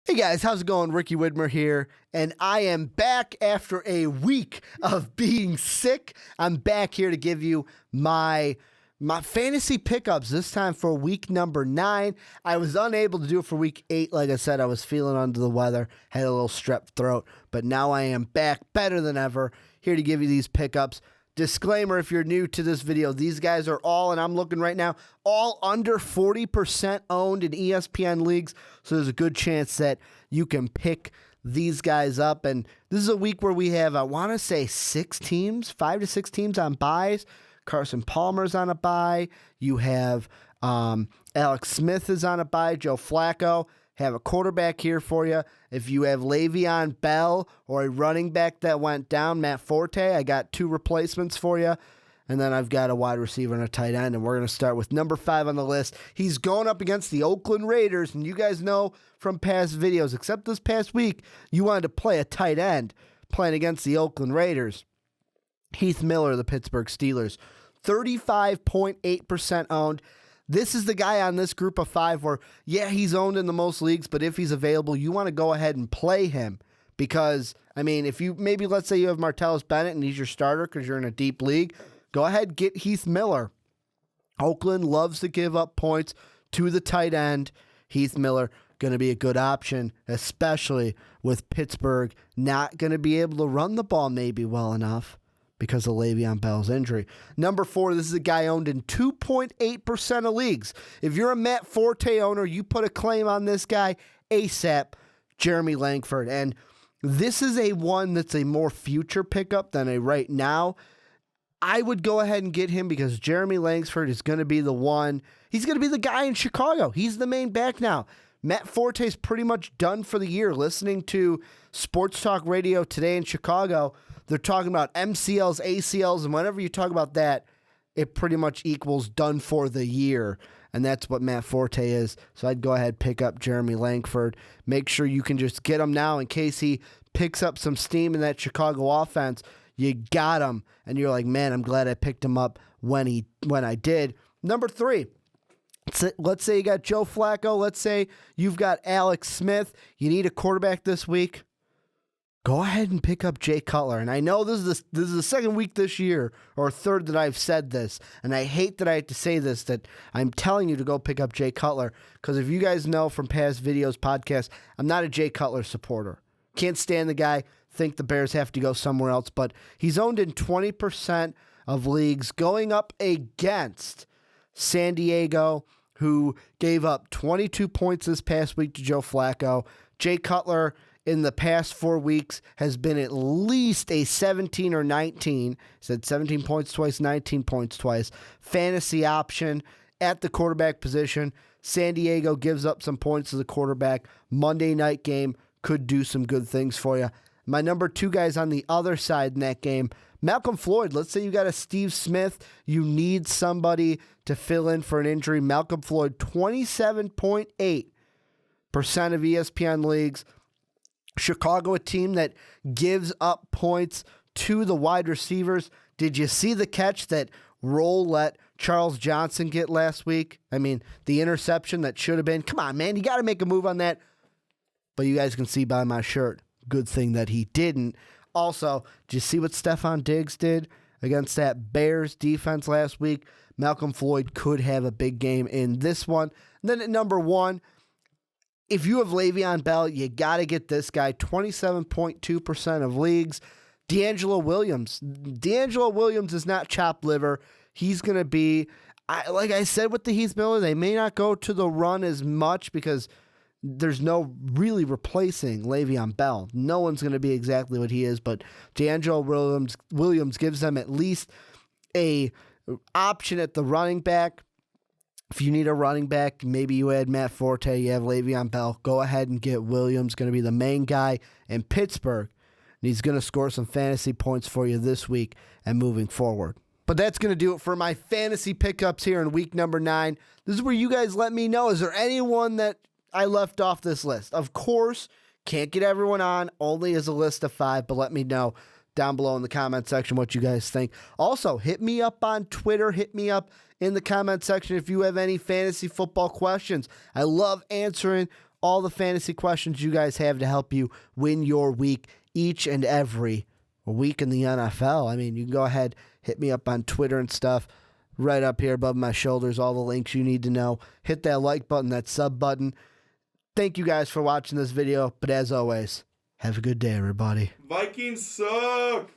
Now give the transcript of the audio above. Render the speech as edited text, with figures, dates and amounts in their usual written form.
Hey guys, how's it going? Ricky Widmer here, and I am back after a week of being sick. I'm back here to give you my fantasy pickups, this time for week number 9. I was unable to do it for week 8. Like I said, I was feeling under the weather, had a little strep throat, but now I am back better than ever, here to give you these pickups. Disclaimer, if you're new to this video, these guys are all, and I'm looking right now, all under 40% owned in ESPN leagues, so there's a good chance that you can pick these guys up. And this is a week where we have, I want to say, 5 to 6 teams on buys. Carson Palmer's on a buy. You have Alex Smith is on a buy. Joe Flacco. Have a quarterback here for you. If you have Le'Veon Bell or a running back that went down, Matt Forte, I got 2 replacements for you. And then I've got a wide receiver and a tight end, and we're going to start with number 5 on the list. He's going up against the Oakland Raiders, and you guys know from past videos, except this past week, you wanted to play a tight end playing against the Oakland Raiders. Heath Miller, the Pittsburgh Steelers, 35.8% owned. This is the guy on this group of 5 where, yeah, he's owned in the most leagues, but if he's available, you want to go ahead and play him because, I mean, if you maybe, let's say you have Martellus Bennett and he's your starter because you're in a deep league, go ahead, get Heath Miller. Oakland loves to give up points to the tight end. Heath Miller going to be a good option, especially with Pittsburgh not going to be able to run the ball maybe well enough because of Le'Veon Bell's injury. Number 4, this is a guy owned in 2.8% of leagues. If you're a Matt Forte owner, you put a claim on this guy ASAP, Jeremy Langford. And this is a one that's a more future pickup than a right now. I would go ahead and get him because Jeremy Langford is going to be the one. He's going to be the guy in Chicago. He's the main back now. Matt Forte is pretty much done for the year. Listening to Sports Talk Radio today in Chicago, they're talking about MCLs, ACLs, and whenever you talk about that, it pretty much equals done for the year, and that's what Matt Forte is. So I'd go ahead and pick up Jeremy Langford. Make sure you can just get him now in case he picks up some steam in that Chicago offense. You got him, and you're like, man, I'm glad I picked him up when I did. Number 3. Let's say you got Joe Flacco. Let's say you've got Alex Smith. You need a quarterback this week. Go ahead and pick up Jay Cutler. And I know this is the second week this year, or third that I've said this, and I hate that I have to say this, that I'm telling you to go pick up Jay Cutler, because if you guys know from past videos, podcasts, I'm not a Jay Cutler supporter. Can't stand the guy, think the Bears have to go somewhere else, but he's owned in 20% of leagues, going up against San Diego, who gave up 22 points this past week to Joe Flacco. Jay Cutler in the past 4 weeks has been at least a 17 or 19. Said 17 points twice, 19 points twice. Fantasy option at the quarterback position. San Diego gives up some points to the quarterback. Monday night game could do some good things for you. My number 2 guys on the other side in that game, Malcolm Floyd. Let's say you got a Steve Smith. You need somebody to fill in for an injury. Malcolm Floyd, 27.8% of ESPN leagues. Chicago, a team that gives up points to the wide receivers. Did you see the catch that Roll let Charles Johnson get last week? I mean, the interception that should have been. Come on, man. You got to make a move on that. But you guys can see by my shirt, good thing that he didn't. Also, did you see what Stephon Diggs did against that Bears defense last week? Malcolm Floyd could have a big game in this one. And then at number 1, if you have Le'Veon Bell, you got to get this guy, 27.2% of leagues. D'Angelo Williams. D'Angelo Williams is not chopped liver. He's going to be, like I said with the Heath Miller, they may not go to the run as much because there's no really replacing Le'Veon Bell. No one's going to be exactly what he is, but D'Angelo Williams gives them at least a option at the running back. If you need a running back, maybe you add Matt Forte, you have Le'Veon Bell, go ahead and get Williams, going to be the main guy in Pittsburgh, and he's going to score some fantasy points for you this week and moving forward. But that's going to do it for my fantasy pickups here in week number 9. This is where you guys let me know, is there anyone that I left off this list? Of course, can't get everyone on, only as a list of 5, but let me know down below in the comment section what you guys think. Also, hit me up on Twitter, hit me up in the comment section if you have any fantasy football questions. I love answering all the fantasy questions you guys have to help you win your week each and every week in the NFL. I mean, you can go ahead, hit me up on Twitter and stuff. Right up here above my shoulders, all the links you need to know. Hit that like button, that sub button. Thank you guys for watching this video, but as always, have a good day, everybody. Vikings suck!